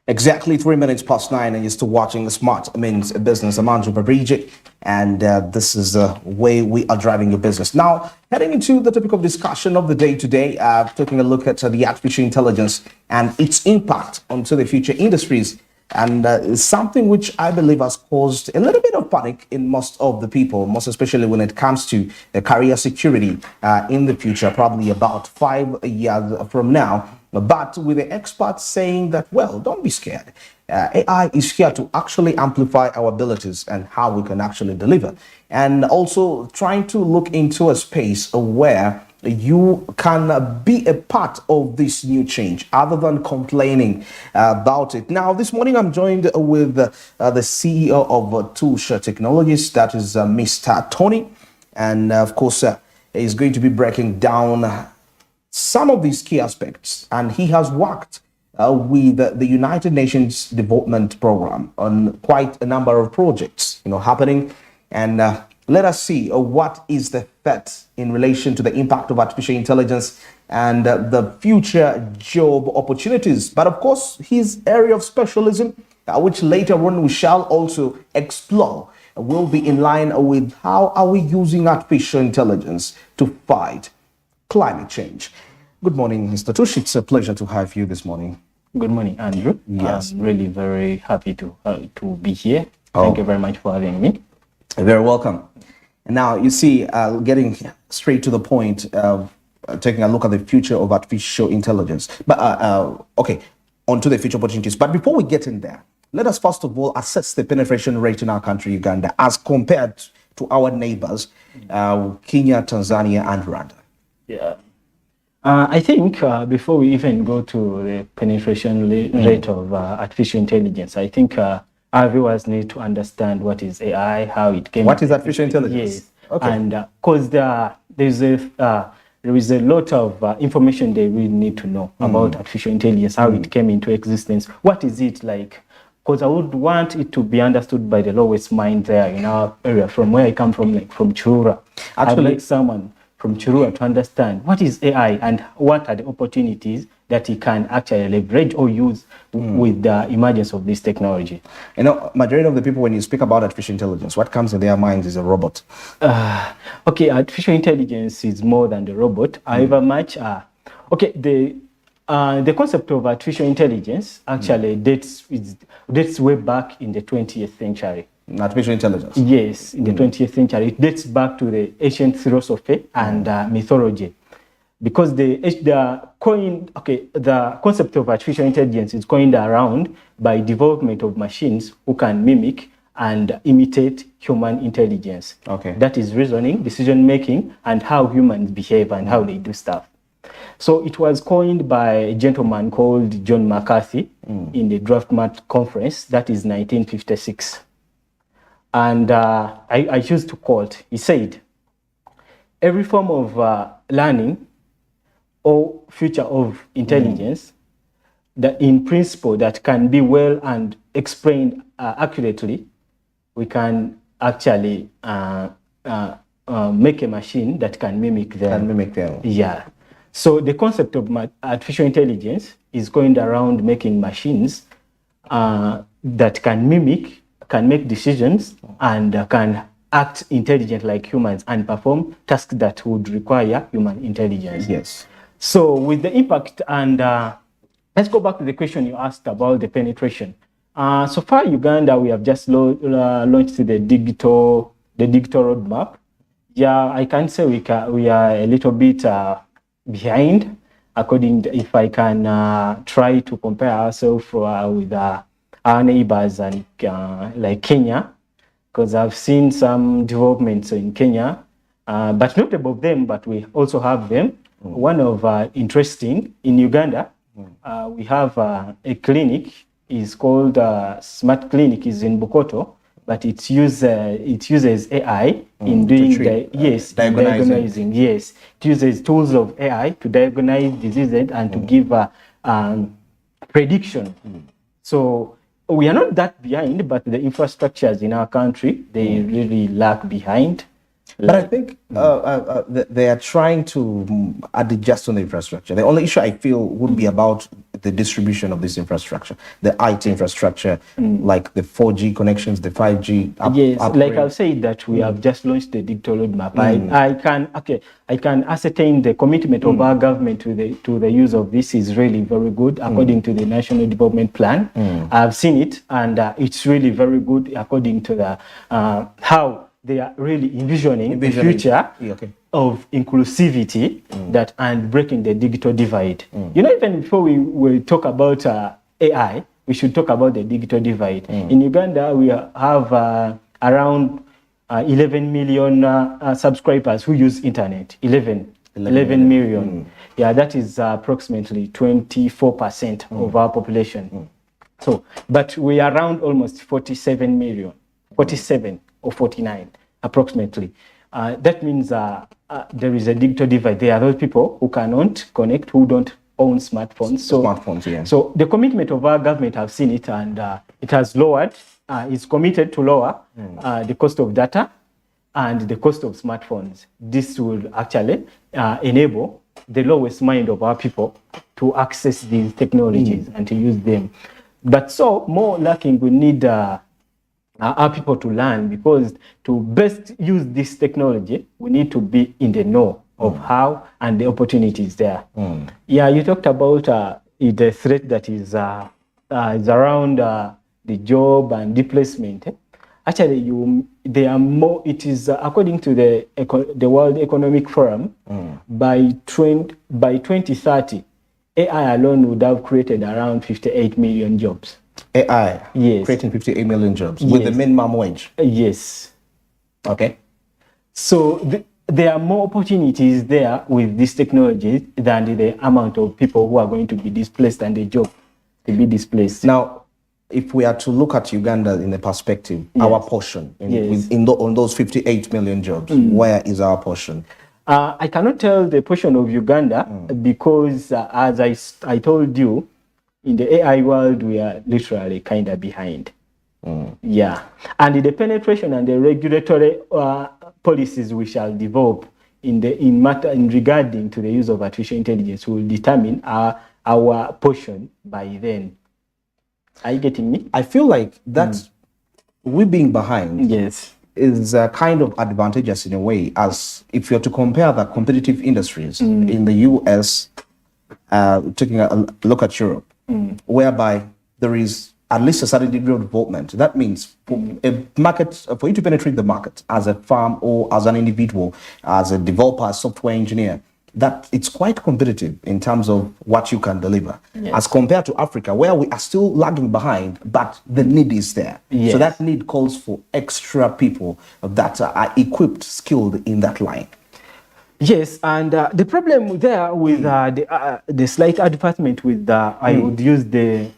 Exactly 3 minutes past 9, and you're still watching the Smart Means Business. I'm Andrew Babridge, and this is the way we are driving your business. Now, heading into the topic of discussion of the day today, taking a look at the artificial intelligence and its impact onto the future industries. And something which I believe has caused a little bit of panic in most of the people, most especially when it comes to career security in the future, probably about 5 years from now. But with the experts saying that, well, don't be scared. AI is here to actually amplify our abilities and how we can actually deliver. And also trying to look into a space where you can be a part of this new change other than complaining about it. Now, this morning I'm joined with the CEO of Tusha Technologies, that is Mr. Tony. And of course, he's going to be breaking down some of these key aspects, and he has worked with the United Nations Development Program on quite a number of projects, happening. And let us see what is the threat in relation to the impact of artificial intelligence and the future job opportunities. But of course, his area of specialism, which later on we shall also explore, will be in line with how are we using artificial intelligence to fight climate change. Good morning, Mr. Tush. It's a pleasure to have you this morning. Good morning, Andrew. Yes. I'm really very happy to be here. Thank you very much for having me. You're very welcome. And now, you see, getting straight to the point of taking a look at the future of artificial intelligence. But, okay, onto the future opportunities. But before we get in there, let us first of all assess the penetration rate in our country, Uganda, as compared to our neighbors, Kenya, Tanzania, and Rwanda. Yeah. I think before we even go to the penetration rate of artificial intelligence, I think our viewers need to understand what is AI, how it came. What is artificial intelligence? Yes. Okay. And because there is a lot of information they really need to know about artificial intelligence, how it came into existence, what is it like? Because I would want it to be understood by the lowest mind there in our area, from where I come from, like from Churura. I'd like someone from Churura to understand what is AI and what are the opportunities that he can actually leverage or use with the emergence of this technology. Majority of the people, when you speak about artificial intelligence, what comes in their minds is a robot. Okay, artificial intelligence is more than the robot. However much, the concept of artificial intelligence actually dates way back in the 20th century. Artificial intelligence? Yes, in the 20th century. It dates back to the ancient philosophy and mythology. Because the concept of artificial intelligence is coined around by development of machines who can mimic and imitate human intelligence. Okay. That is reasoning, decision making, and how humans behave and how they do stuff. So it was coined by a gentleman called John McCarthy in the Draftmat Conference, that is 1956. And I choose to quote, he said, "Every form of learning or feature of intelligence that in principle that can be well and explained accurately, we can actually make a machine that can mimic them." Yeah. So the concept of artificial intelligence is coined around making machines that can mimic, can make decisions, and can act intelligent like humans and perform tasks that would require human intelligence. Yes. So with the impact, and let's go back to the question you asked about the penetration. So far, Uganda, we have just launched the digital roadmap. Yeah, I can say we are a little bit behind, according to, if I can try to compare ourselves with our neighbors and like Kenya, because I've seen some developments in Kenya, but not above them, but we also have them. One of interesting in Uganda, we have a clinic. It's called Smart Clinic. Is in Bukoto, but it uses AI in doing diagnosing. Yes, it uses tools of AI to diagnose diseases and to give prediction. So we are not that behind, but the infrastructures in our country, they really lag behind. But I think they are trying to adjust on the infrastructure. The only issue I feel would be about the distribution of this infrastructure, the IT infrastructure, like the 4G connections, the 5G. Yes, like upgrade. I've said that we have just launched the digital roadmap. I can ascertain the commitment of our government to the use of this is really very good according to the National Development Plan. I've seen it, and it's really very good according to the how they are really envisioning the future of inclusivity that and breaking the digital divide. You know, even before we talk about AI, we should talk about the digital divide. In Uganda, we have around 11 million subscribers who use internet. 11 million. Yeah, that is approximately 24% of our population. So, but we are around almost 47 million, 47 or 49 approximately. That means there is a digital divide. There are those people who cannot connect, who don't own smartphones. So the commitment of our government, have seen it, and it has lowered, is committed to lower the cost of data and the cost of smartphones. This will actually enable the lowest mind of our people to access these technologies and to use them. But so more lacking, we need our people to learn, because to best use this technology, we need to be in the know of how and the opportunities there. Yeah, you talked about the threat that is around the job and displacement. Actually, there are more. It is according to the World Economic Forum, by 2030, AI alone would have created around 58 million jobs. AI, yes, creating 58 million jobs with the minimum wage. Yes. Okay. So there are more opportunities there with this technology than the amount of people who are going to be displaced and the job to be displaced. Now, if we are to look at Uganda in the perspective, our portion on those 58 million jobs, where is our portion? I cannot tell the portion of Uganda because, as I told you, in the AI world, we are literally kind of behind. Yeah. And the penetration and the regulatory policies we shall develop in regarding to the use of artificial intelligence will determine our portion by then. Are you getting me? I feel like that we being behind is kind of advantageous in a way, as if you're to compare the competitive industries in the US, taking a look at Europe, whereby there is at least a certain degree of development. That means for a market, for you to penetrate the market as a firm or as an individual, as a developer, as a software engineer, that it's quite competitive in terms of what you can deliver, as compared to Africa, where we are still lagging behind, but the need is there. So that need calls for extra people that are equipped, skilled in that line. Yes, and the problem there with the slight advancement with I would use the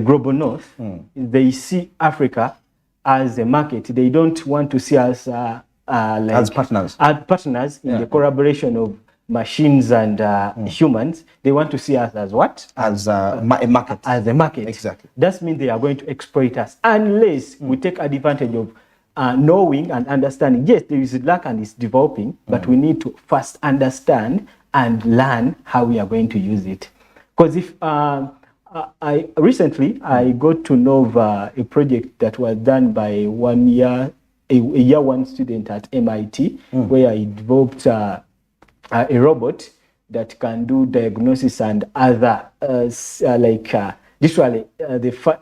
global north, they see Africa as a market. They don't want to see us like as partners in the collaboration of machines and humans. They want to see us as what? As a market. As a market. Exactly. That means they are going to exploit us unless we take advantage of knowing and understanding. Yes, there is a lack and it's developing, but we need to first understand and learn how we are going to use it. Because if I recently got to know a project that was done by a year one student at MIT, where he developed a robot that can do diagnosis and other literally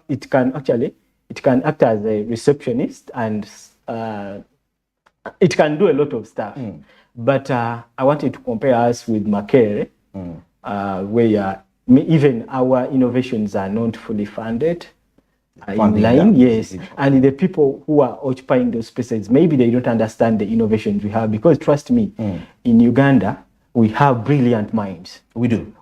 it can act as a receptionist, and it can do a lot of stuff. But I wanted to compare us with Makere, where even our innovations are not fully funded. In line, yes. And the people who are occupying those spaces, maybe they don't understand the innovations we have, because trust me, in Uganda, we have brilliant minds. We do.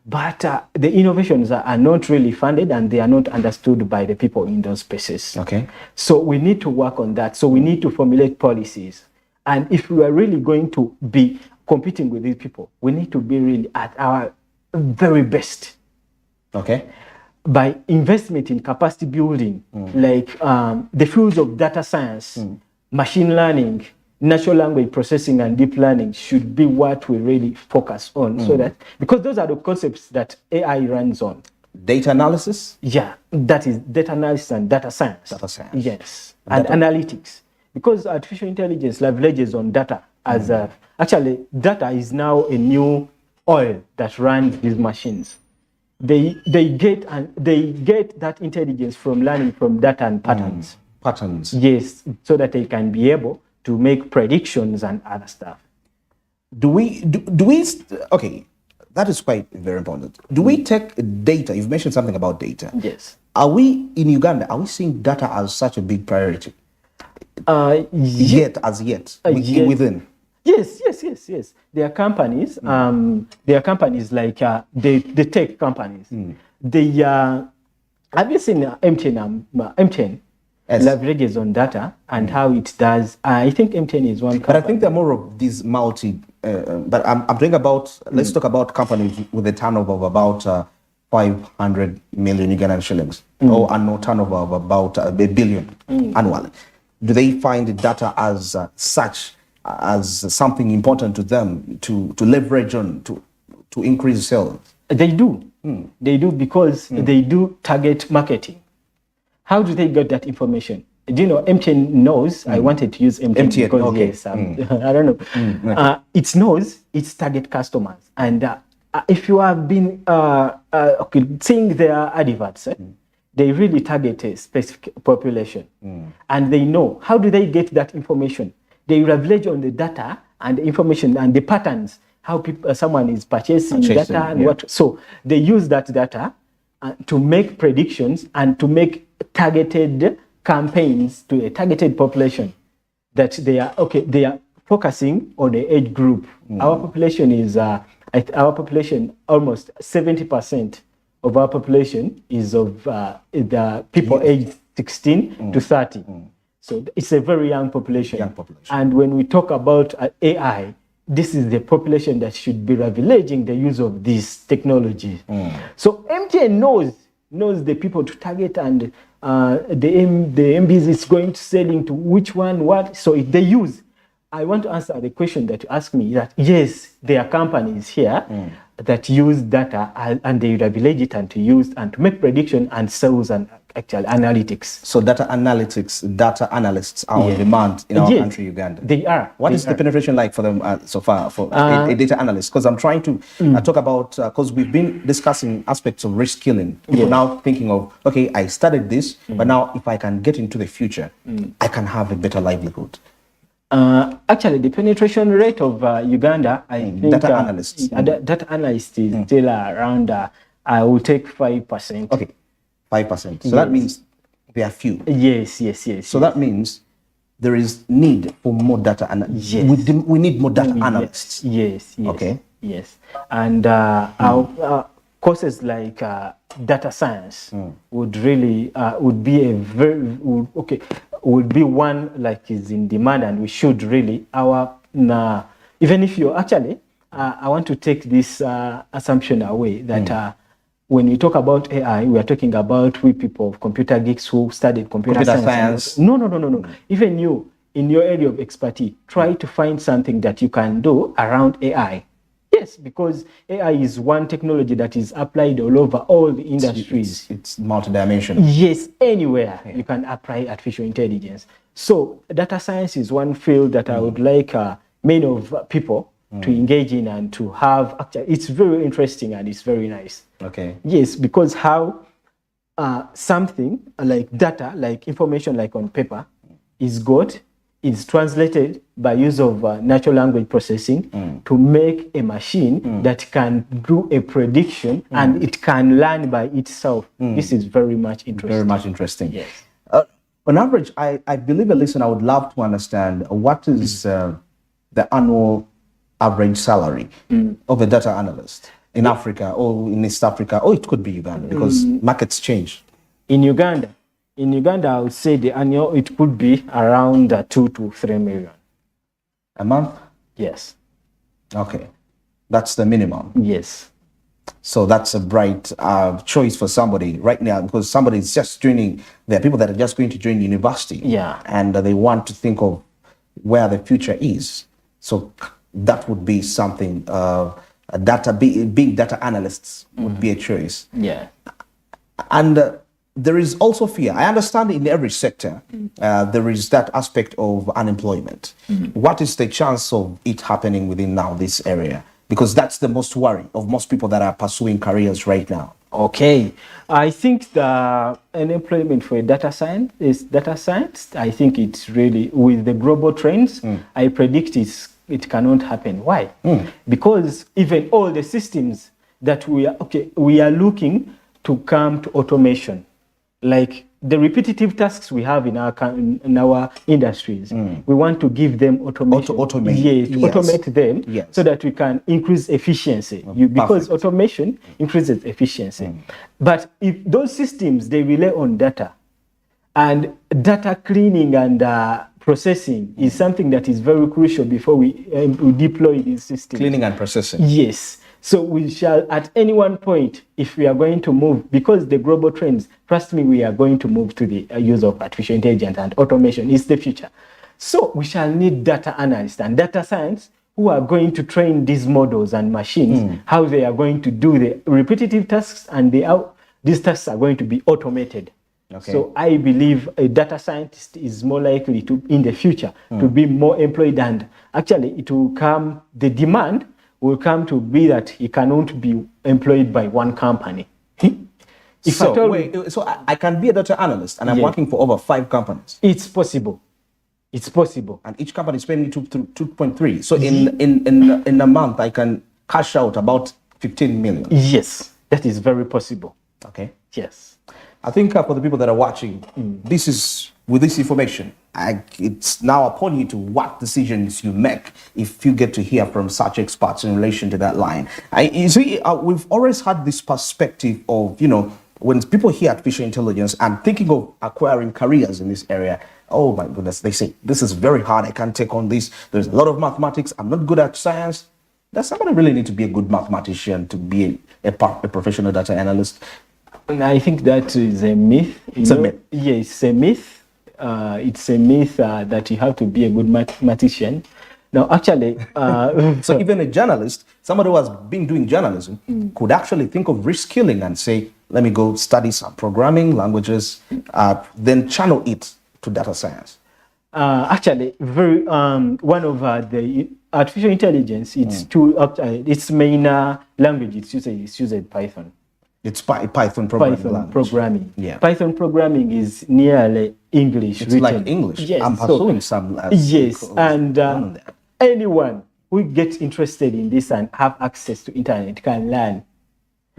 But the innovations are not really funded, and they are not understood by the people in those spaces. Okay. So we need to work on that. So we need to formulate policies. And if we are really going to be competing with these people, we need to be really at our very best. Okay. By investment in capacity building, like the fields of data science, machine learning, natural language processing and deep learning should be what we really focus on, so that, because those are the concepts that AI runs on. Data analysis? Yeah, that is data analysis and data science. Data science. Yes, and analytics. Because artificial intelligence leverages on data as actually data is now a new oil that runs these machines. They get that intelligence from learning from data and patterns. Patterns. Yes, so that they can be able to make predictions and other stuff. Okay, that is quite very important. Do we take data? You've mentioned something about data. Yes. Are we in Uganda? Are we seeing data as such a big priority? Yet. Within. Yes. There are companies. There are companies like the tech companies. They have you seen M10 leverages on data and how it does. I think M10 is one company. But I think there are more of these but I'm talking about, let's talk about companies with a turnover of about 500 million Ugandan shillings or annual turnover of about a billion annually. Do they find data as such, as something important to them to leverage on, to increase sales? They do. They do, because they do target marketing. How do they get that information? Do you know, MTN knows, I wanted to use MTN because, okay. yes, I don't know. It knows its target customers. And if you have been seeing their adverts, they really target a specific population. And they know. How do they get that information? They leverage on the data and the information and the patterns, how someone is purchasing data and what. So they use that data to make predictions and to make targeted campaigns to a targeted population that they are focusing on the age group. Our population is almost 70% of our population is of the people aged 16 to 30. So it's a very young population. And when we talk about AI, this is the population that should be leveraging the use of this technology. So MTN knows the people to target, and the MBs is going to selling to which one, what. So if they use, I want to answer the question that you asked me, that yes, there are companies here that use data and they leverage it and to use and to make prediction and sales and actual analytics. So data analysts are on demand in our country, Uganda. They are. What is the penetration like for them so far for a data analyst? Because I'm trying to talk about, because we've been discussing aspects of reskilling. People now thinking of, okay, I started this, but now if I can get into the future, I can have a better livelihood. Actually, the penetration rate of Uganda, I think data analysts. Data analyst is still around, I will take 5%. Okay, 5%. So that means there are few. Yes. So that means there is need for more data analysts. We need more data analysts. Yes. Okay. Yes. And our courses like data science would really would be a very would be one like is in demand, and we should really even if you actually I want to take this assumption away that when we talk about AI, we are talking about we people of computer geeks who studied computer science. No. Even you, in your area of expertise, try to find something that you can do around AI. Yes, because AI is one technology that is applied all over all the industries. It's multidimensional. Yes, anywhere you can apply artificial intelligence. So data science is one field that I would like many of people to engage in and to have. Actually, it's very interesting and it's very nice. Okay. Yes, because how something like data, like information, like on paper, is translated by use of natural language processing to make a machine that can do a prediction and it can learn by itself. This is very much interesting. Very much interesting. Yes. On average, I believe a listener would love to understand what is the annual average salary of a data analyst in Africa or in East Africa, or it could be Uganda, because markets change. In Uganda, I would say the annual, it could be around 2 to 3 million. A month? Yes. Okay. That's the minimum. Yes. So that's a bright choice for somebody right now, because somebody is just joining. There are people that are just going to join university. Yeah. And they want to think of where the future is. So that would be something, being data analysts would be a choice. Yeah. And there is also fear. I understand in every sector, there is that aspect of unemployment. What is the chance of it happening within now this area? Because that's the most worry of most people that are pursuing careers right now. Okay, I think the unemployment for data science is data science. I think it's really with the global trends. I predict it cannot happen. Why? Because even all the systems that we are looking to come to automation, like the repetitive tasks we have in our industries, we want to give them automation. Automate them so that we can increase efficiency. Because automation increases efficiency. But if those systems, they rely on data, and data cleaning and processing is something that is very crucial before we deploy these systems. Cleaning and processing. Yes. So we shall, at any one point, if we are going to move, because the global trends, trust me, we are going to move to the use of artificial intelligence, and automation is the future. So we shall need data analysts and data science who are going to train these models and machines, how they are going to do the repetitive tasks, and these tasks are going to be automated. Okay. So I believe a data scientist is more likely to, in the future, to be more employed, and actually it will come, the demand will come to be that he cannot be employed by one company. So I can be a data analyst and I'm working for over 5 companies. It's possible. It's possible. And each company is paying me 2.3. So in a month, I can cash out about 15 million. Yes, that is very possible. Okay. Yes. I think for the people that are watching, this is, with this information, it's now upon you to what decisions you make if you get to hear from such experts in relation to that line. You see, we've always had this perspective of, when people hear artificial intelligence and thinking of acquiring careers in this area, oh my goodness, they say, this is very hard, I can't take on this. There's a lot of mathematics, I'm not good at science. Does somebody really need to be a good mathematician to be a professional data analyst? And I think that is a myth. It's a myth. Yeah, it's a myth. It's a myth that you have to be a good mathematician. Now, actually... so even a journalist, somebody who has been doing journalism, could actually think of reskilling and say, let me go study some programming languages, then channel it to data science. Actually, one of the artificial intelligence, its main language, it's used Python. It's Python programming. Yeah. Python programming is nearly English. It's written. Like English. Yes. I'm pursuing some. Yes, and anyone who gets interested in this and have access to internet can learn.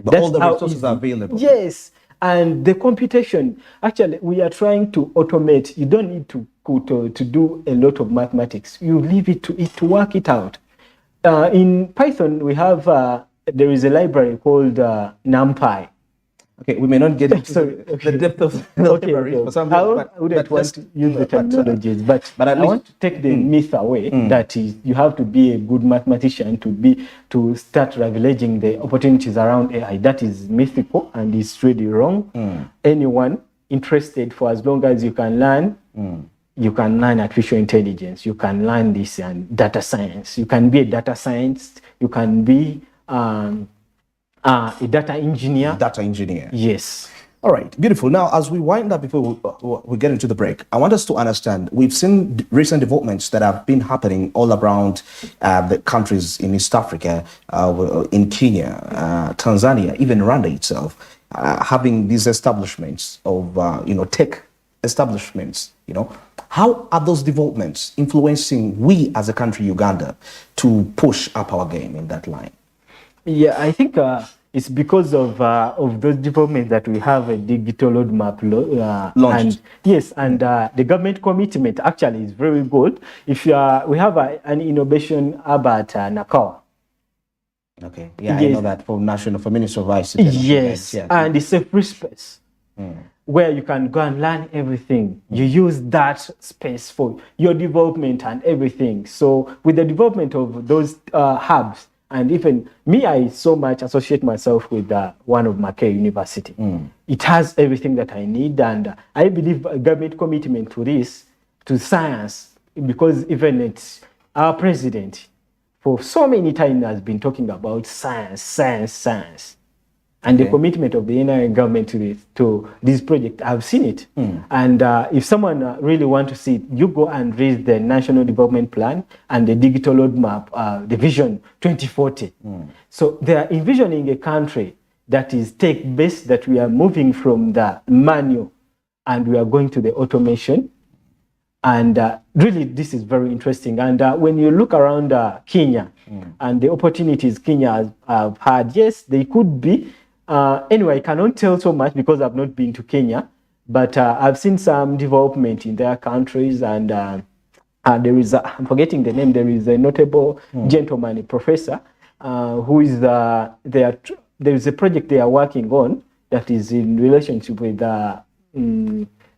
But all the resources are available. Yes, and the computation. Actually, we are trying to automate. You don't need to do a lot of mathematics. You leave it to work it out. In Python, we have. There is a library called NumPy. Okay, we may not get into the depth of the library for some reason, I wouldn't want to use the terminologies, but I want to take the myth away that you have to be a good mathematician to start leveraging the opportunities around AI. That is mythical and it's really wrong. Anyone interested, for as long as you can learn, you can learn artificial intelligence, you can learn this and data science. You can be a data scientist, you can be a data engineer. Data engineer. Yes. All right, beautiful. Now, as we wind up before we get into the break, I want us to understand, we've seen recent developments that have been happening all around the countries in East Africa, in Kenya, Tanzania, even Rwanda itself, having these establishments of, tech establishments, How are those developments influencing we as a country, Uganda, to push up our game in that line? Yeah, I think it's because of those developments that we have a digital roadmap launched. And the government commitment actually is very good. If we have an innovation hub at Nakawa. Okay, yeah, I know that from Minister of ICT. Yes, and it's a free space where you can go and learn everything. You use that space for your development and everything. So with the development of those hubs, and even me, I so much associate myself with one of Mackay University. It has everything that I need, and I believe a government commitment to this, to science, because even it's our president for so many times has been talking about science. And the commitment of the NRA government to this project, I've seen it. And if someone really want to see it, you go and read the National Development Plan and the Digital Roadmap, the Vision 2040. So they are envisioning a country that is tech-based, that we are moving from the manual and we are going to the automation. And really, this is very interesting. And when you look around Kenya and the opportunities Kenya have had, yes, they could be. Anyway, I cannot tell so much because I've not been to Kenya, but I've seen some development in their countries. And there is, I'm forgetting the name, there is a notable gentleman, a professor, who is there is a project they are working on that is in relationship with the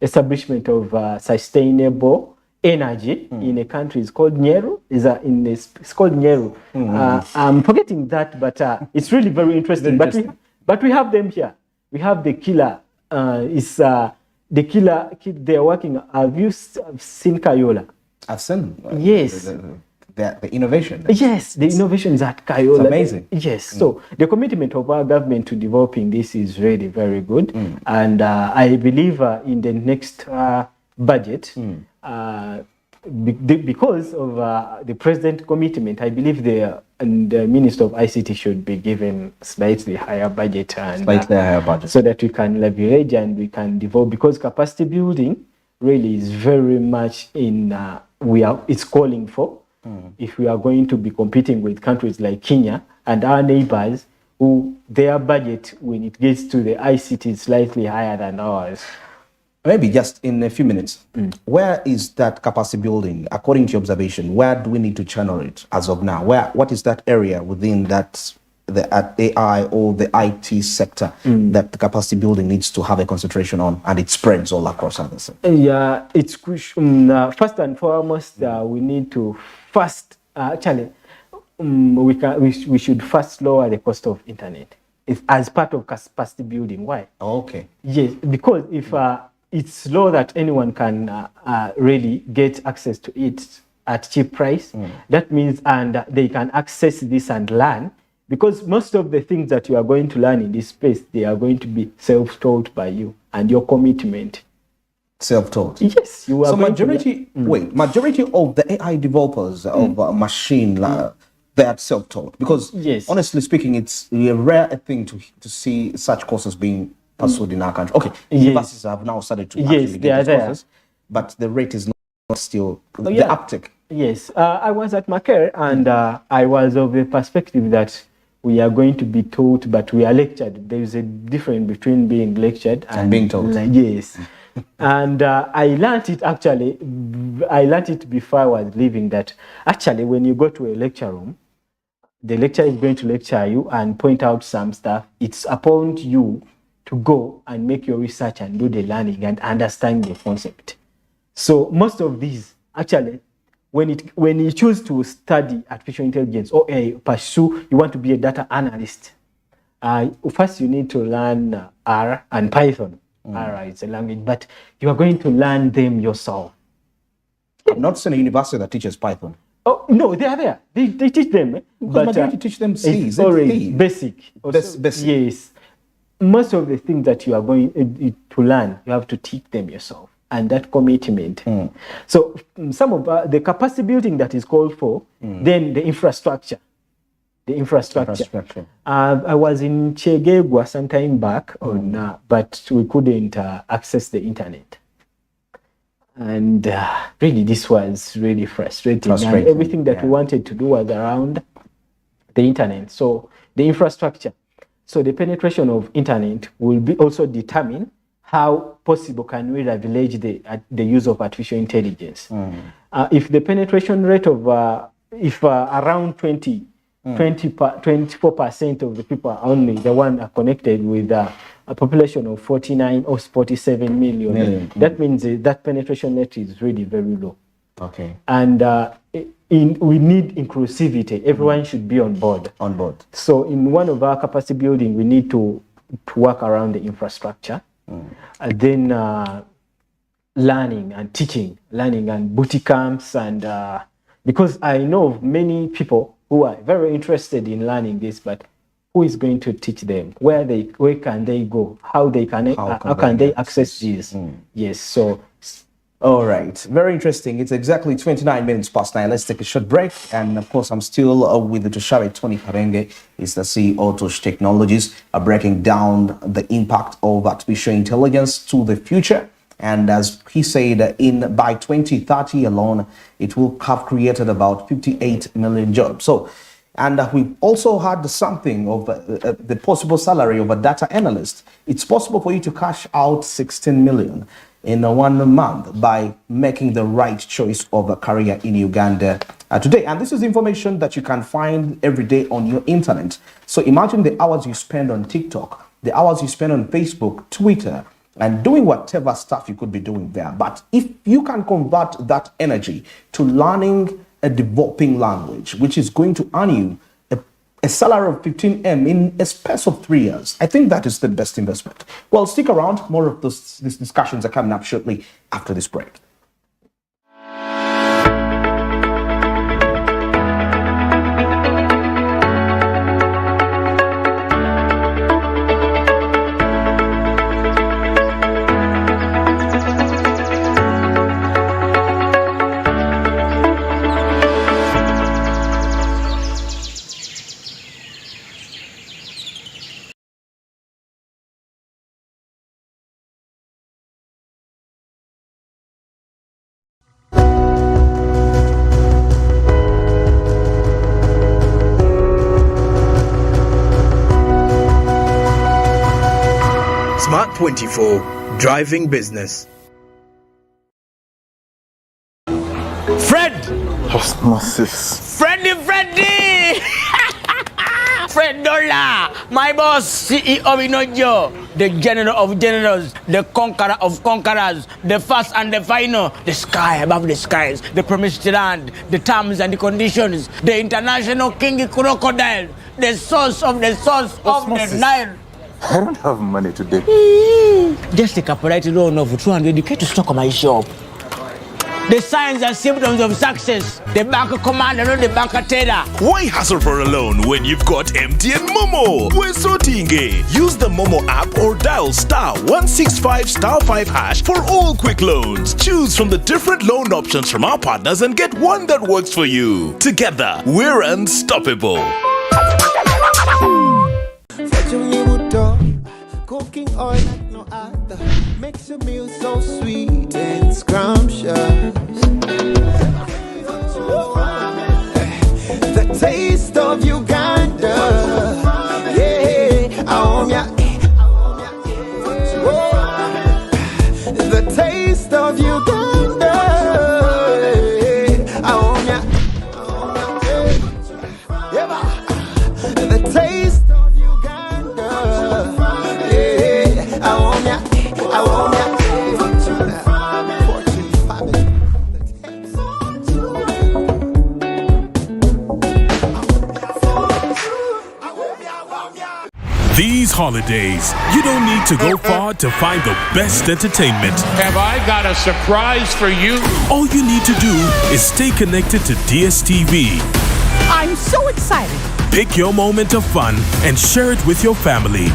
establishment of sustainable energy in a country. It's called Nyeru. It's called Nyeru. I'm forgetting that, but it's really very interesting. But we have them here. We have the killer. The killer kid they are working. Have you seen Kayola? I've seen. Yes. The innovation. Yes, the innovations at Kayola. It's amazing. Yes. So the commitment of our government to developing this is really very good. And I believe in the next budget, because of the president's commitment, I believe the Minister of ICT should be given slightly higher budget, and so that we can leverage and we can develop, because capacity building really is very much in it's calling for. If we are going to be competing with countries like Kenya and our neighbors, who their budget when it gets to the ICT is slightly higher than ours. Maybe just in a few minutes, where is that capacity building, according to your observation? Where do we need to channel it as of now? What is that area within that the AI or the IT sector that the capacity building needs to have a concentration on, and it spreads all across others? Yeah, it's crucial. First and foremost, we need to first we should first lower the cost of internet as part of capacity building. Why? Okay. Yes, because if it's low that anyone can really get access to it at cheap price, that means and they can access this and learn, because most of the things that you are going to learn in this space, they are going to be self-taught by you and your commitment. Self-taught. Yes, you are. So majority of the AI developers of machine they are self-taught, because honestly speaking, it's a rare thing to see such courses being pursued in our country. Okay, universities have now started to actually get these courses, but the rate is not still the uptick. Yes, I was at Makerere, and I was of the perspective that we are going to be taught, but we are lectured. There is a difference between being lectured and being taught. Yes. And I learned it before I was leaving, that actually when you go to a lecture room, the lecturer is going to lecture you and point out some stuff. It's upon you to go and make your research and do the learning and understand the concept. So most of these, actually, when you choose to study artificial intelligence or pursue, you want to be a data analyst, first you need to learn R and Python. R is a language, but you are going to learn them yourself. I'm not saying a university that teaches Python. Oh, no, they are there. They teach them. But majority teach them C. It's already basic. Basic. Yes. Most of the things that you are going to learn, you have to teach them yourself. And that commitment. So some of the capacity building that is called for, then the infrastructure. I was in Chegegwa some time back, but we couldn't access the internet. And really, this was really frustrating. And everything that we wanted to do was around the internet. So the infrastructure. So the penetration of internet will be also determine how possible can we leverage the use of artificial intelligence. If the penetration rate of, around 24% of the people are only the one are connected with a population of 49 or 47 million. That means that penetration rate is really very low. Okay. And we need inclusivity. Everyone should be on board. So in one of our capacity building, we need to work around the infrastructure. And then learning and teaching, learning and booty camps, and because I know of many people who are very interested in learning this, but who is going to teach them? Where can they go? How can they access this? Yes, so. All right, very interesting. It's exactly 29 minutes past 9. Let's take a short break. And of course, I'm still with the Tushare Tony Karenge. He's the CEO of Tush Technologies, breaking down the impact of artificial intelligence to the future. And as he said, by 2030 alone, it will have created about 58 million jobs. So, and we also had something of the possible salary of a data analyst. It's possible for you to cash out 16 million in 1 month by making the right choice of a career in Uganda today. And this is information that you can find every day on your internet. So imagine the hours you spend on TikTok, the hours you spend on Facebook, Twitter, and doing whatever stuff you could be doing there. But if you can convert that energy to learning a developing language, which is going to earn you a salary of 15M in a space of 3 years, I think that is the best investment. Well, stick around. More of these discussions are coming up shortly after this break. Smart 24, driving business. Fred! Osmosis. Freddy! Fred Dollar! My boss, CEO Inojo, the general of generals, the conqueror of conquerors, the first and the final, the sky above the skies, the promised land, the terms and the conditions, the international king crocodile, the source of the Nile. I don't have money today. Just take a polite loan of 200k to stock on my shop. The signs and symptoms of success. The bank commander, not the bank teller. Why hassle for a loan when you've got MTN Momo? We're sorting it. Use the Momo app or dial *165*5# for all quick loans. Choose from the different loan options from our partners and get one that works for you. Together, we're unstoppable. Cooking oil like no other makes a meal so sweet and scrumptious. The taste of Uganda, yeah, the taste of Uganda, the taste. These holidays, you don't need to go far to find the best entertainment. Have I got a surprise for you? All you need to do is stay connected to DSTV. I'm so excited. Pick your moment of fun and share it with your family.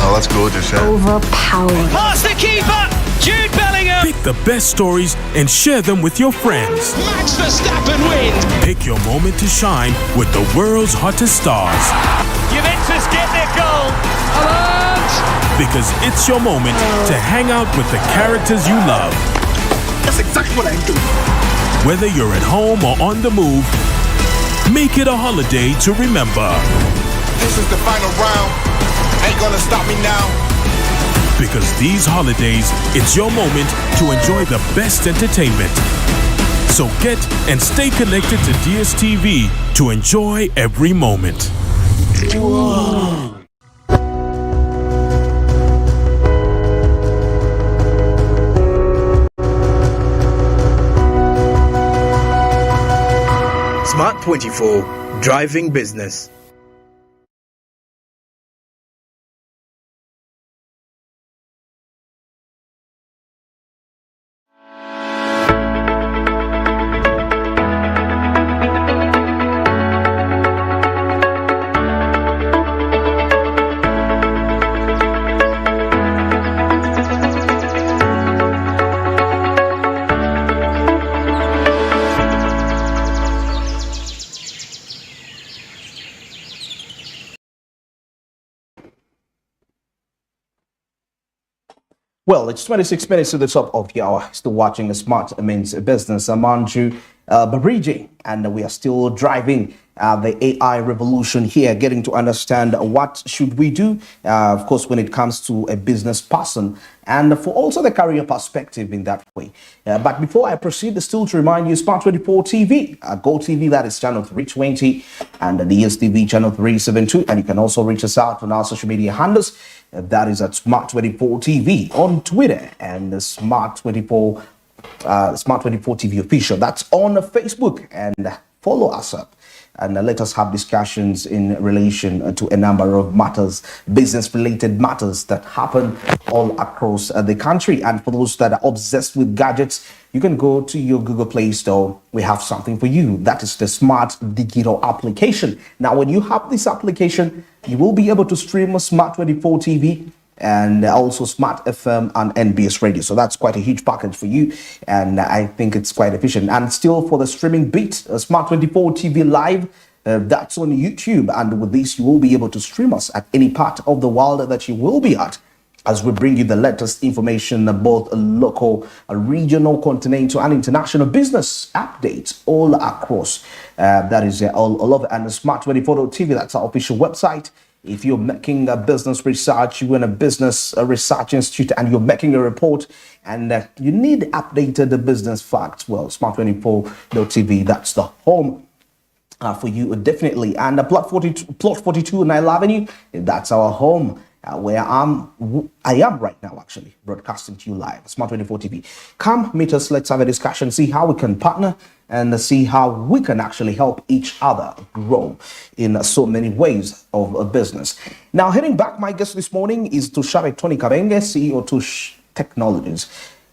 Oh, that's gorgeous, yeah. Overpowering. Pass the keeper, Jude Bellingham. Pick the best stories and share them with your friends. Max Verstappen wins. Pick your moment to shine with the world's hottest stars. Juventus get their goal. Because it's your moment to hang out with the characters you love. That's exactly what I do. Whether you're at home or on the move, make it a holiday to remember. This is the final round. Ain't gonna stop me now. Because these holidays, it's your moment to enjoy the best entertainment. So get and stay connected to DSTV to enjoy every moment. Whoa. Smart 24, driving business. Well, it's 26 minutes to the top of the hour. Still watching a Smart Means Business. I'm Andrew Babriji, and we are still driving the AI revolution here, getting to understand what should we do, of course, when it comes to a business person, and for also the career perspective in that way. But before I proceed, still to remind you, Smart 24 TV, GOTV, that is channel 320, and the DSTV channel 372, and you can also reach us out on our social media handles. That is at Smart 24 TV on Twitter and the Smart 24 TV official. That's on Facebook, and follow us up and let us have discussions in relation to a number of matters, business related matters that happen all across the country. And for those that are obsessed with gadgets, you can go to your Google Play Store. We have something for you. That is the Smart Digital application. Now, when you have this application, you will be able to stream a Smart 24 TV and also Smart FM and NBS Radio. So that's quite a huge package for you, and I think it's quite efficient. And still, for the streaming bit, Smart 24 TV Live, that's on YouTube, and with this you will be able to stream us at any part of the world that you will be at, as we bring you the latest information, both local, regional, continental, and international business updates all across. That is all over. And the Smart24.tv, that's our official website. If you're making a business research, you're in a business research institute, and you're making a report, and you need updated business facts, well, Smart24.tv, that's the home for you, definitely. And plot 42 Nile Avenue, that's our home. Where I am right now, actually, broadcasting to you live, Smart24 TV. Come meet us, let's have a discussion, see how we can partner, and see how we can actually help each other grow in so many ways of a business. Now, heading back, my guest this morning is Tushabe Tony Kabenge, CEO Tush Technologies.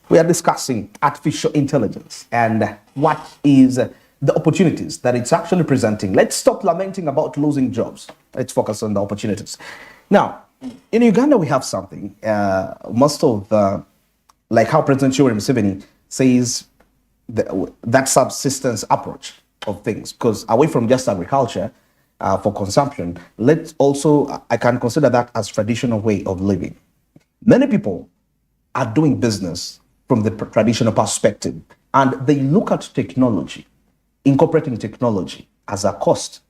We are discussing artificial intelligence and what is the opportunities that it's actually presenting. Let's stop lamenting about losing jobs. Let's focus on the opportunities. Now, in Uganda, we have something. Most of, like how President Yoweri Museveni says, that subsistence approach of things, because away from just agriculture for consumption, let's also, I can consider that as traditional way of living. Many people are doing business from the traditional perspective, and they look at technology, incorporating technology as a cost.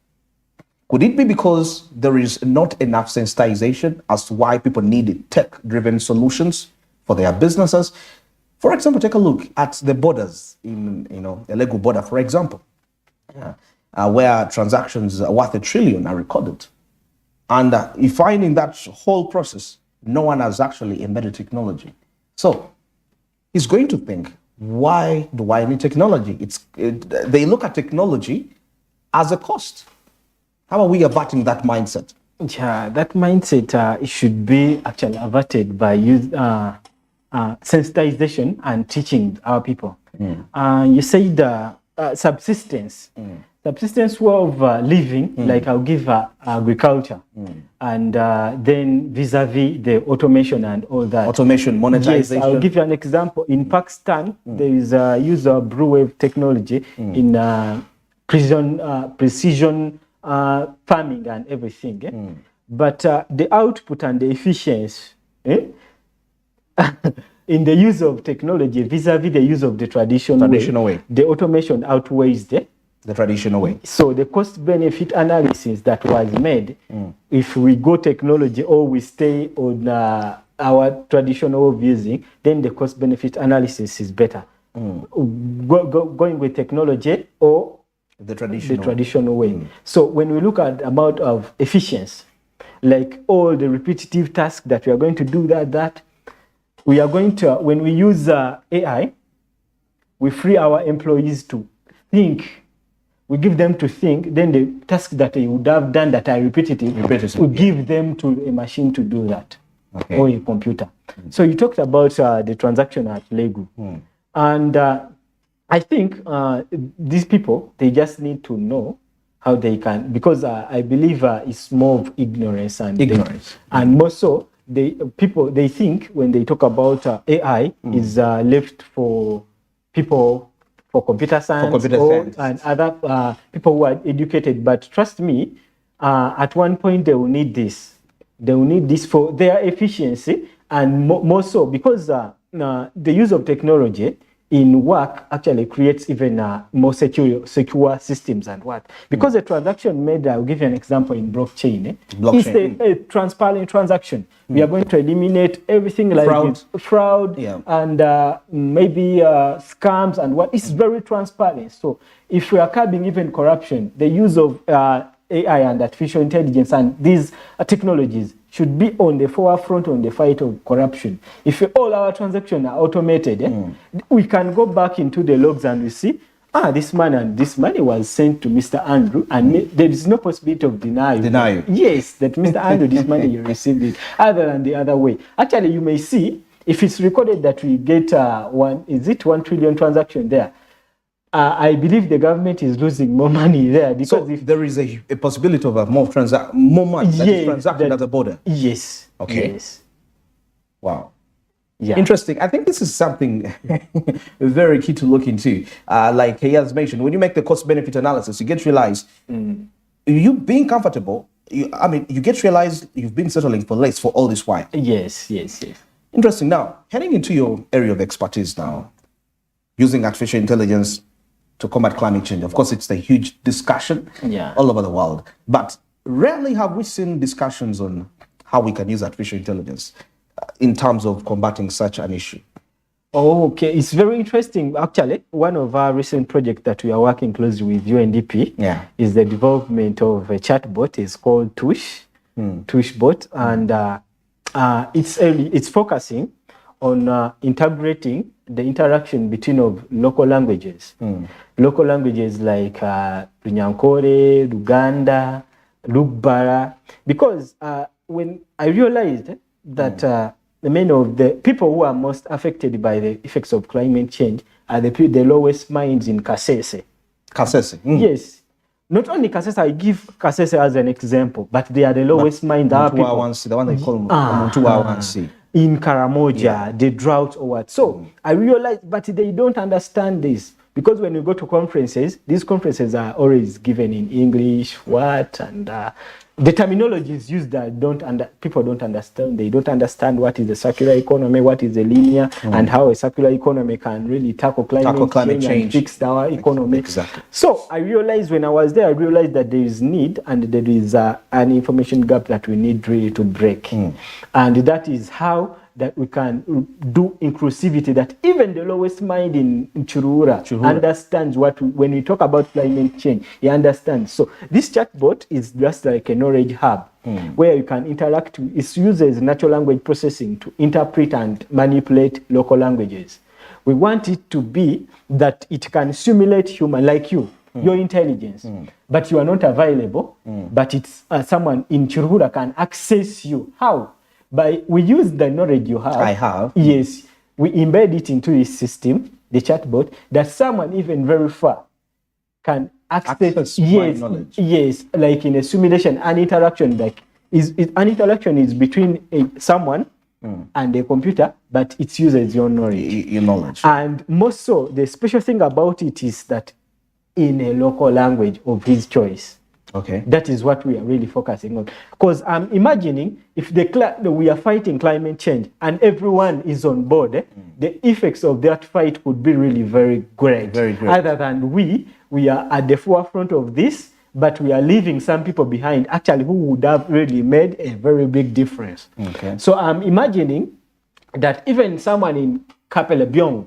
Could it be because there is not enough sensitization as to why people need tech-driven solutions for their businesses? For example, take a look at the borders in, the Lego border, for example, where transactions worth $1 trillion are recorded. And you find in that whole process, no one has actually embedded technology. So he's going to think, why do I need technology? They look at technology as a cost. How are we averting that mindset? Yeah, that mindset it should be actually averted by sensitization and teaching our people. You said subsistence. Subsistence way of living, like I'll give agriculture, and then vis-a-vis the automation and all that. Automation, monetization. Yes, I'll give you an example. In Pakistan, there is a use of blue wave technology in precision farming and everything. But the output and the efficiency in the use of technology vis-a-vis the use of the traditional way, the automation outweighs the traditional way. So the cost benefit analysis that was made, if we go technology or we stay on our traditional way of using, then the cost benefit analysis is better. Going with technology or the traditional way. So when we look at amount of efficiency, like all the repetitive tasks that we are going to do that we are going to, when we use AI, we free our employees to think. We give them to think, then the tasks that they would have done that are repetitive, we give them to a machine to do that, or a computer. So you talked about the transaction at Lego. And I think these people, they just need to know how they can, because I believe it's more of ignorance. And more so, people, they think when they talk about AI is left for people, for computer science, and other people who are educated. But trust me, at one point they will need this. They will need this for their efficiency And more so because the use of technology in work actually creates even more secure systems and what. Because a transaction made, I'll give you an example in blockchain. It's a transparent transaction. We are going to eliminate everything like fraud and maybe scams and what. It's very transparent. So if we are curbing even corruption, the use of AI and artificial intelligence and these technologies should be on the forefront on the fight of corruption. If all our transactions are automated, we can go back into the logs and we see, this man and this money was sent to Mr. Andrew, and there is no possibility of denial. Yes, that Mr. Andrew, this money, you received it, other than the other way. Actually, you may see, if it's recorded that we get 1 trillion transaction there, I believe the government is losing more money there because so if there is a possibility of more money that is transacted at the border. Yes. Okay. Yes. Wow. Yeah. Interesting. I think this is something very key to look into. Like he has mentioned, when you make the cost-benefit analysis, you get realized you being comfortable. You get realized you've been settling for less for all this while. Yes. Interesting. Now, heading into your area of expertise now, using artificial intelligence to combat climate change. Of course, it's a huge discussion all over the world. But rarely have we seen discussions on how we can use artificial intelligence in terms of combating such an issue. Oh, okay. It's very interesting. Actually, one of our recent projects that we are working closely with UNDP is the development of a chatbot. It's called Tush bot. And it's focusing on integrating the interaction between of local languages. Local languages like Runyankore, Luganda, Lugbara. Because when I realized that many of the people who are most affected by the effects of climate change are the lowest minds in Kasese. Kasese? Yes. Not only Kasese, I give Kasese as an example, but they are the lowest minds. The one they call Mutuawansi. In Karamoja, the drought or what. So I realized, but they don't understand this. Because when you go to conferences, these conferences are always given in English, and the terminology is used that people don't understand. They don't understand what is the circular economy, what is the linear, and how a circular economy can really tackle climate change and fix our economy. Exactly. So I realized when I was there, I realized that there is need and there is an information gap that we need really to break. And that is how that we can do inclusivity, that even the lowest mind in Churura understands when we talk about climate change, he understands. So this chatbot is just like a knowledge hub where you can interact. It uses natural language processing to interpret and manipulate local languages. We want it to be that it can simulate human, like you, your intelligence, but you are not available, but it's someone in Churura can access you. How? We use the knowledge you have. I have. Yes. We embed it into this system, the chatbot, that someone even very far can access my knowledge. Yes, like in a simulation, an interaction is between someone and a computer, but it uses your knowledge. And most so, the special thing about it is that in a local language of his choice. Okay. That is what we are really focusing on. Because I'm imagining if we are fighting climate change and everyone is on board, the effects of that fight could be really very great. Very great. Other than we are at the forefront of this, but we are leaving some people behind, actually, who would have really made a very big difference. Okay. So I'm imagining that even someone in Kapelebyong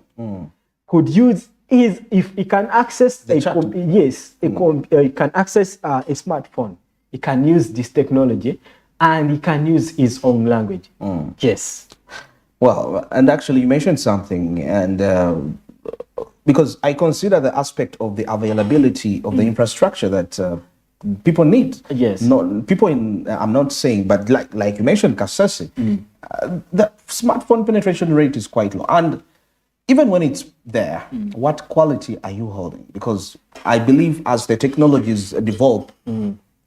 could use if he can access he can access a smartphone, he can use this technology and he can use his own language. Yes. Well, and actually you mentioned something, and because I consider the aspect of the availability of the infrastructure that people need. Yes. I'm not saying, but like you mentioned, Kasese, the smartphone penetration rate is quite low. And even when it's there, what quality are you holding? Because I believe as the technologies develop,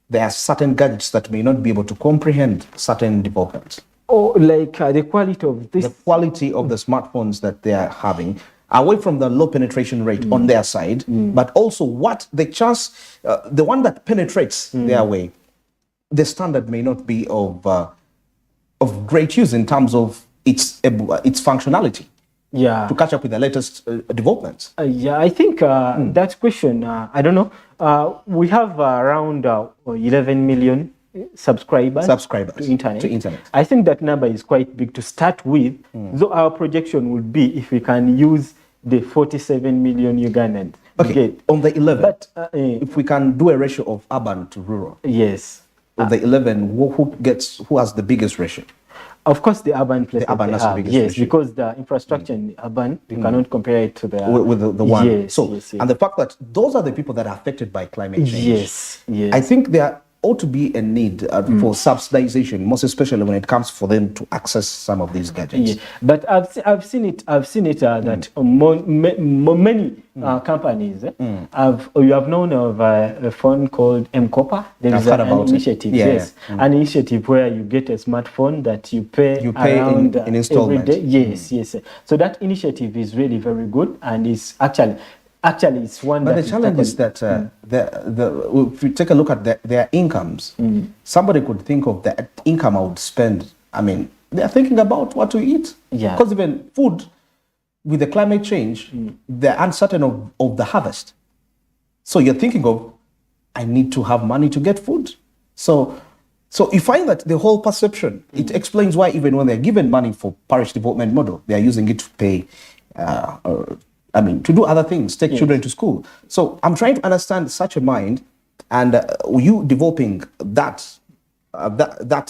there are certain gadgets that may not be able to comprehend certain developments. Or like the quality of this. The quality of the smartphones that they are having, away from the low penetration rate on their side, but also what the chance, the one that penetrates their way, the standard may not be of great use in terms of its functionality Yeah. to catch up with the latest developments? Yeah, I think that question, I don't know. We have around 11 million subscribers to internet. I think that number is quite big to start with. So our projection would be if we can use the 47 million Ugandans. Okay, on the 11, but, if we can do a ratio of urban to rural. Yes. Of the 11, who has the biggest ratio? Of course, the urban places. The urban has the biggest yes, ratio. because the infrastructure in the urban, you cannot compare it to the with the one. Yes, so, yes, yes. and the fact that those are the people that are affected by climate change. Yes, yes. I think there ought to be a need for subsidization, most especially when it comes for them to access some of these gadgets. Yeah. But I've seen it that many companies you have known of a phone called M-Copper. There is an initiative, an initiative where you get a smartphone that you pay around in installment. every day. Yes, yes. So that initiative is really very good, and it's actually it's one. But the challenge is that if you take a look at their incomes, somebody could think of the income I would spend. I mean, they are thinking about what to eat. Yeah. Because even food, with the climate change, they're uncertain of the harvest. So you're thinking of, I need to have money to get food. So you find that the whole perception, it explains why even when they're given money for parish development model, they are using it to pay to do other things, take children to school. So I'm trying to understand such a mind, and you developing that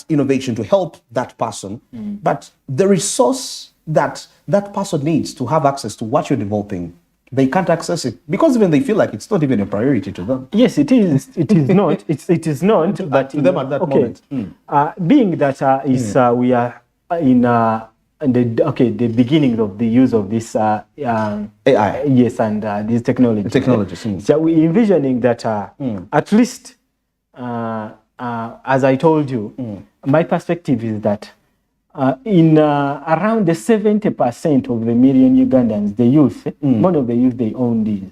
innovation to help that person, but the resource that person needs to have access to what you're developing, they can't access it because even they feel like it's not even a priority to them. Yes, it is. It is not. It is not. But to them at that moment. Being that we are in the beginning of the use of this AI, yes, and these technologies. So we envisioning that at least, as I told you, my perspective is that in around the 70% of the million Ugandans, the youth, one of the youth, they own these.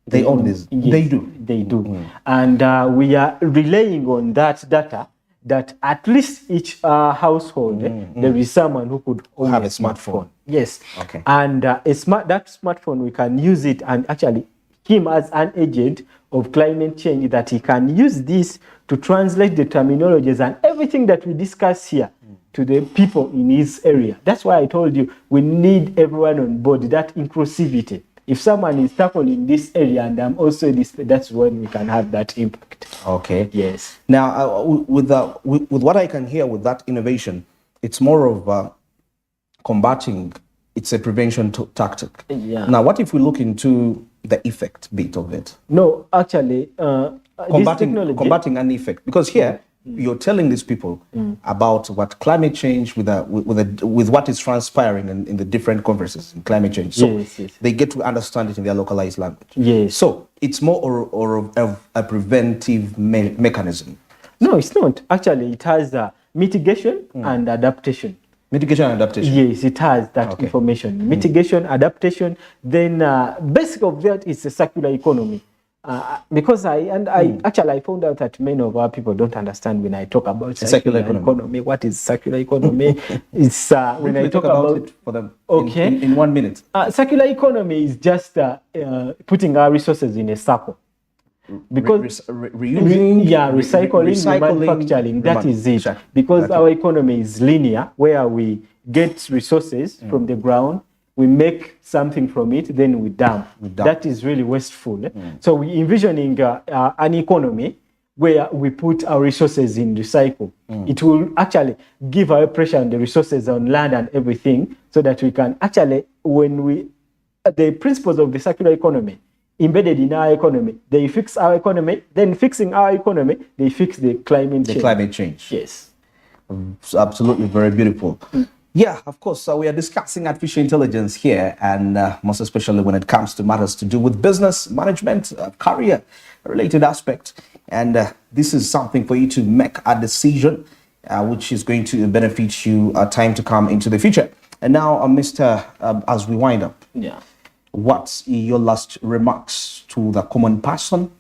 They own these. Yes, they do. They do, and we are relying on that data. That at least each household, there is someone who could have a smartphone. Yes. Okay. And that smartphone, we can use it, and actually him as an agent of climate change, that he can use this to translate the terminologies and everything that we discuss here to the people in his area. That's why I told you we need everyone on board, that inclusivity. If someone is tackling this area and I'm also this, that's when we can have that impact. Okay. Yes. Now, with what I can hear with that innovation, it's more of combating. It's a prevention tactic. Yeah. Now, what if we look into the effect bit of it? No, actually, combating an effect, because here you're telling these people about what climate change with what is transpiring in the different conferences in climate change. So they get to understand it in their localized language. Yes. So it's more of a preventive mechanism. No, it's not. Actually, it has mitigation and adaptation. Mitigation and adaptation. Yes, it has that information. Mitigation, adaptation. Then basic of that is a circular economy. Because I found out that many of our people don't understand when I talk about circular economy. What is circular economy? It's when I talk about it for them. Okay. In 1 minute. Circular economy is just putting our resources in a circle. Because reusing, recycling, manufacturing, that is it. Because our economy is linear, where we get resources from the ground, we make something from it, then we dump. That is really wasteful. So we envisioning an economy where we put our resources in recycle. It will actually give our pressure on the resources on land and everything, so that we can actually, the principles of the circular economy embedded in our economy, they fix our economy, then fixing our economy, they fix the climate change. The climate change. Yes. Absolutely, very beautiful. Yeah, of course. We are discussing artificial intelligence here, and most especially when it comes to matters to do with business, management, career-related aspect. And this is something for you to make a decision, which is going to benefit you time to come into the future. And now, Mr. As we wind up, what's your last remarks to the common person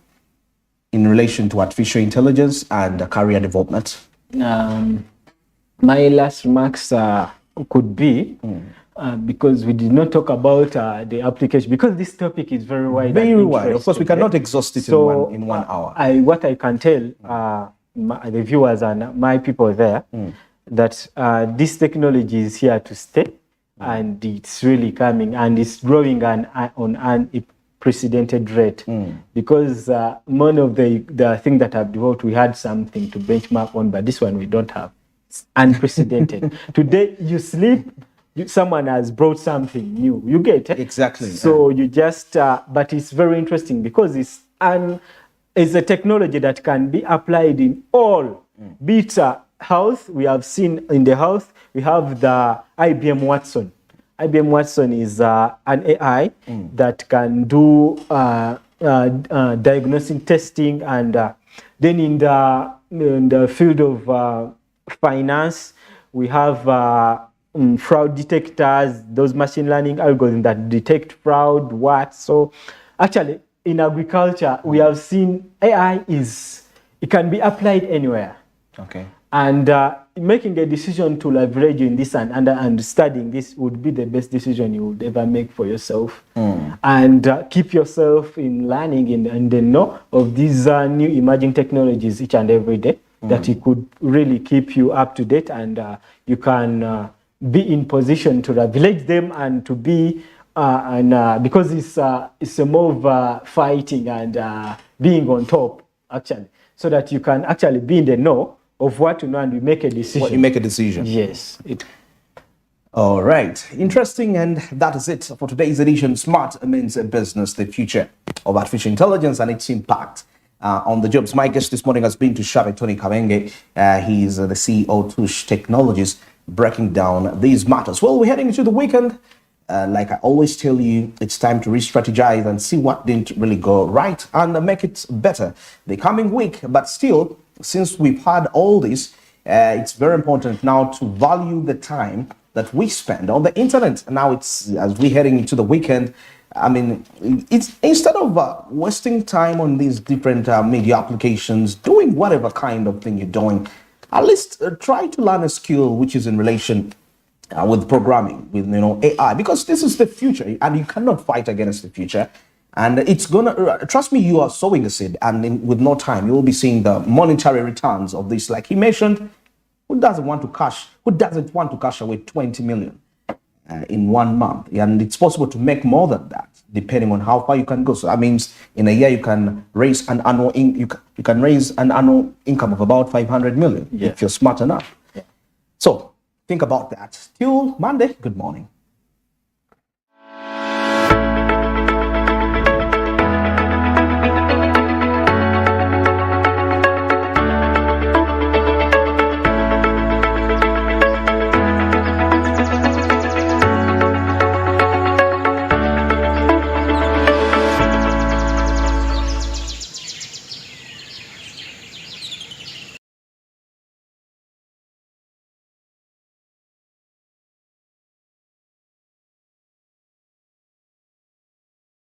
in relation to artificial intelligence and career development? My last remarks are could be, because we did not talk about the application, because this topic is very wide. Very wide. Of course, we cannot exhaust it in one hour. What I can tell the viewers and my people there, that this technology is here to stay, and it's really coming, and it's growing on an unprecedented rate, because one of the things that I've developed, we had something to benchmark on, but this one we don't have. It's unprecedented. Today you sleep, someone has brought something new. You get it? Exactly. So you just, but it's very interesting because it's a technology that can be applied in all. Be it health, we have seen in the health, we have the IBM Watson. IBM Watson is an AI that can do diagnosing, testing, and then in the field of finance, we have fraud detectors, those machine learning algorithms that detect fraud, So actually, in agriculture, we have seen AI it can be applied anywhere. Okay. And making a decision to leverage in this and studying this would be the best decision you would ever make for yourself. And keep yourself in learning in the know of these new emerging technologies each and every day, that it could really keep you up to date, and you can be in position to leverage them and to be, because it's a more of fighting and being on top, actually, so that you can actually be in the know of what to know and you make a decision. What you make a decision. Yes. All right. Interesting. And that is it for today's edition. Smart Means Business, the future of artificial intelligence and its impact on the jobs. My guest this morning has been to Shabe Tony Kawenge. He's the CEO of Tush Technologies, breaking down these matters. Well, we're heading into the weekend. Like I always tell you, it's time to re-strategize and see what didn't really go right and make it better the coming week. But still, since we've had all this, it's very important now to value the time that we spend on the internet. Now it's, as we're heading into the weekend, I mean, it's instead of wasting time on these different media applications, doing whatever kind of thing you're doing, at least try to learn a skill which is in relation with programming, with AI, because this is the future and you cannot fight against the future. And it's gonna, trust me, you are sowing a seed, and with no time, you will be seeing the monetary returns of this. Like he mentioned, who doesn't want to cash away 20 million in 1 month? And it's possible to make more than that, depending on how far you can go. So that means in a year, you can raise an annual, you can raise an annual income of about 500 million if you're smart enough. So think about that. Till Monday, good morning.